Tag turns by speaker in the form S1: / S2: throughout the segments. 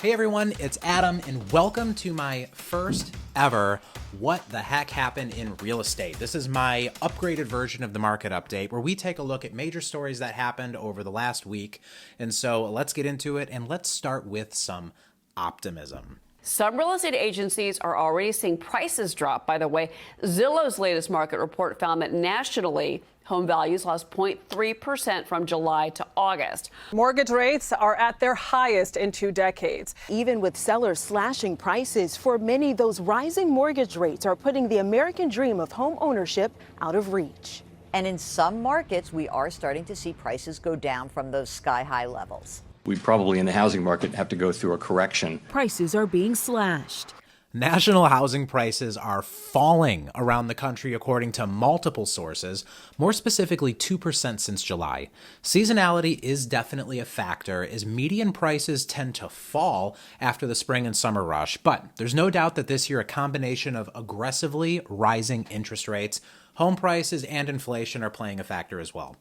S1: Hey everyone, it's Adam, and welcome to my first ever What the Heck Happened in Real Estate. This is my upgraded version of the market update where we take a look at major stories that happened over the last week. And so let's get into it, and let's start with some optimism.
S2: Some real estate agencies are already seeing prices drop. By the way, Zillow's latest market report found that nationally, home values lost 0.3% from July to August.
S3: Mortgage rates are at their highest in 2 decades.
S4: Even with sellers slashing prices, for many, those rising mortgage rates are putting the American dream of home ownership out of reach.
S5: And in some markets, we are starting to see prices go down from those sky-high levels.
S6: We probably in the housing market have to go through a correction.
S7: Prices are being slashed.
S1: National housing prices are falling around the country according to multiple sources, more specifically 2% since July. Seasonality is definitely a factor as median prices tend to fall after the spring and summer rush, but there's no doubt that this year a combination of aggressively rising interest rates, home prices, and inflation are playing a factor as well.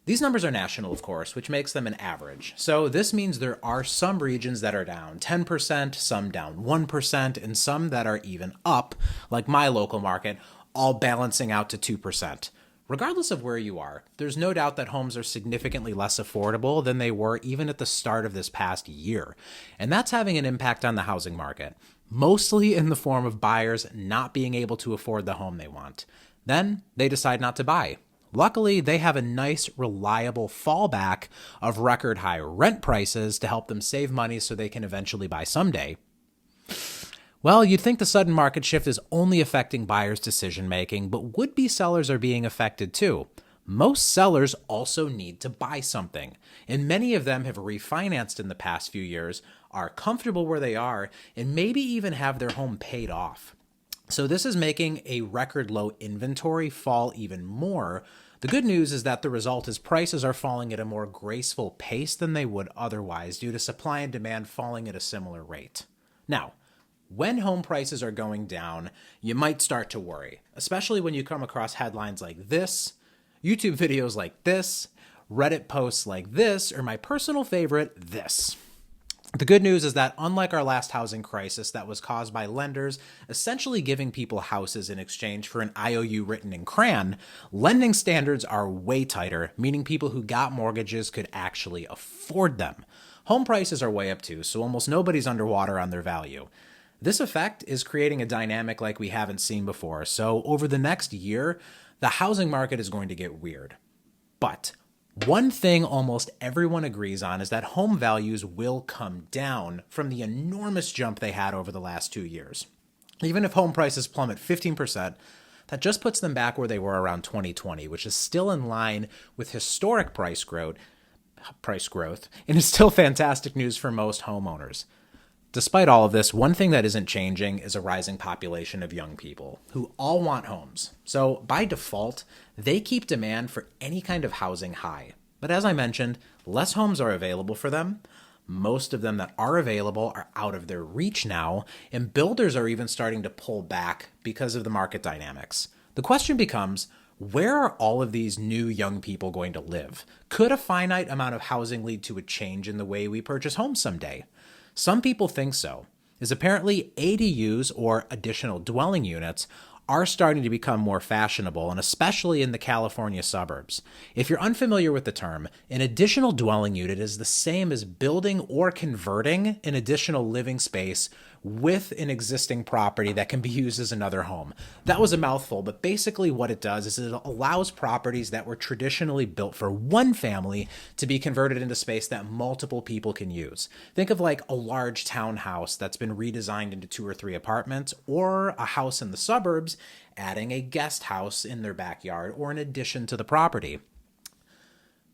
S1: These numbers are national, of course, which makes them an average. So this means there are some regions that are down 10%, some down 1%, and some that are even up, like my local market, all balancing out to 2%. Regardless of where you are, there's no doubt that homes are significantly less affordable than they were even at the start of this past year. And that's having an impact on the housing market, mostly in the form of buyers not being able to afford the home they want. Then they decide not to buy. Luckily, they have a nice, reliable fallback of record high rent prices to help them save money so they can eventually buy someday. Well, you'd think the sudden market shift is only affecting buyers' decision-making, but would-be sellers are being affected too. Most sellers also need to buy something, and many of them have refinanced in the past few years, are comfortable where they are, and maybe even have their home paid off. So this is making a record low inventory fall even more. The good news is that the result is prices are falling at a more graceful pace than they would otherwise due to supply and demand falling at a similar rate. Now, when home prices are going down, you might start to worry, especially when you come across headlines like this, YouTube videos like this, Reddit posts like this, or my personal favorite, this. The good news is that unlike our last housing crisis that was caused by lenders essentially giving people houses in exchange for an IOU written in crayon, lending standards are way tighter, meaning people who got mortgages could actually afford them. Home prices are way up too, so almost nobody's underwater on their value. This effect is creating a dynamic like we haven't seen before, so over the next year, the housing market is going to get weird. But one thing almost everyone agrees on is that home values will come down from the enormous jump they had over the last 2 years. Even if home prices plummet 15%, that just puts them back where they were around 2020, which is still in line with historic price growth, and is still fantastic news for most homeowners. Despite all of this, one thing that isn't changing is a rising population of young people who all want homes. So by default, they keep demand for any kind of housing high. But as I mentioned, less homes are available for them. Most of them that are available are out of their reach now, and builders are even starting to pull back because of the market dynamics. The question becomes, where are all of these new young people going to live? Could a finite amount of housing lead to a change in the way we purchase homes someday? Some people think so, as apparently ADUs, or additional dwelling units, are starting to become more fashionable, and especially in the California suburbs. If you're unfamiliar with the term, an additional dwelling unit is the same as building or converting an additional living space with an existing property that can be used as another home. That was a mouthful, but basically what it does is it allows properties that were traditionally built for one family to be converted into space that multiple people can use. Think of like a large townhouse that's been redesigned into 2 or 3 apartments, or a house in the suburbs adding a guest house in their backyard or an addition to the property.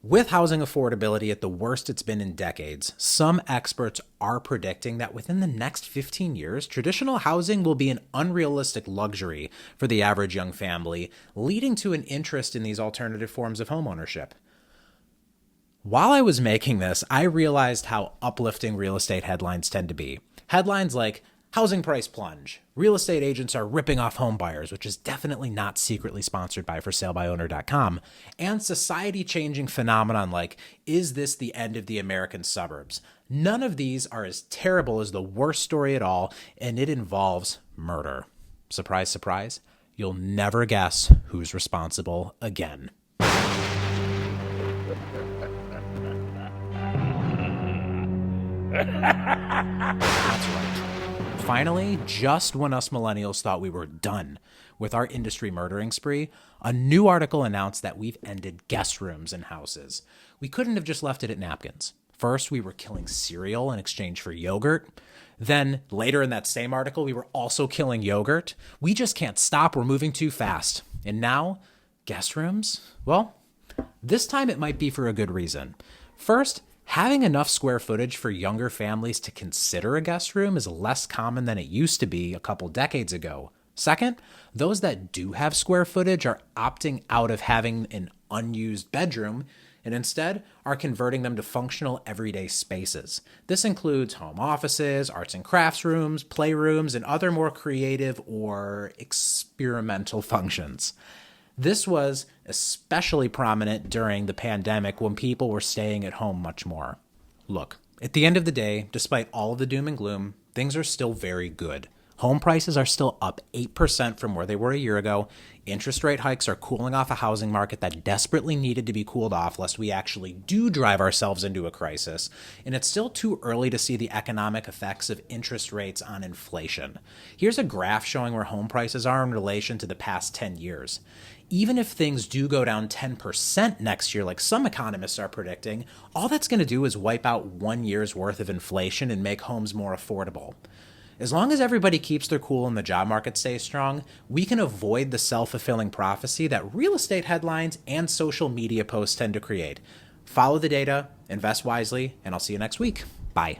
S1: With housing affordability at the worst it's been in decades, some experts are predicting that within the next 15 years, traditional housing will be an unrealistic luxury for the average young family, leading to an interest in these alternative forms of homeownership. While I was making this, I realized how uplifting real estate headlines tend to be. Headlines like, Housing price plunge. Real estate agents are ripping off home buyers, which is definitely not secretly sponsored by ForSaleByOwner.com. And society-changing phenomenon like, is this the end of the American suburbs? None of these are as terrible as the worst story at all, and it involves murder. Surprise, surprise, you'll never guess who's responsible again. That's right. Finally, just when us millennials thought we were done with our industry murdering spree, a new article announced that we've ended guest rooms in houses. We couldn't have just left it at napkins. First, we were killing cereal in exchange for yogurt. Then, later in that same article, we were also killing yogurt. We just can't stop. We're moving too fast. And now, guest rooms? Well, this time it might be for a good reason. First, having enough square footage for younger families to consider a guest room is less common than it used to be a couple decades ago. Second, those that do have square footage are opting out of having an unused bedroom and instead are converting them to functional everyday spaces. This includes home offices, arts and crafts rooms, playrooms, and other more creative or experimental functions. This was especially prominent during the pandemic when people were staying at home much more. Look, at the end of the day, despite all of the doom and gloom, things are still very good. Home prices are still up 8% from where they were a year ago. Interest rate hikes are cooling off a housing market that desperately needed to be cooled off lest we actually do drive ourselves into a crisis. And it's still too early to see the economic effects of interest rates on inflation. Here's a graph showing where home prices are in relation to the past 10 years. Even if things do go down 10% next year, like some economists are predicting, all that's going to do is wipe out 1 year's worth of inflation and make homes more affordable. As long as everybody keeps their cool and the job market stays strong, we can avoid the self-fulfilling prophecy that real estate headlines and social media posts tend to create. Follow the data, invest wisely, and I'll see you next week. Bye.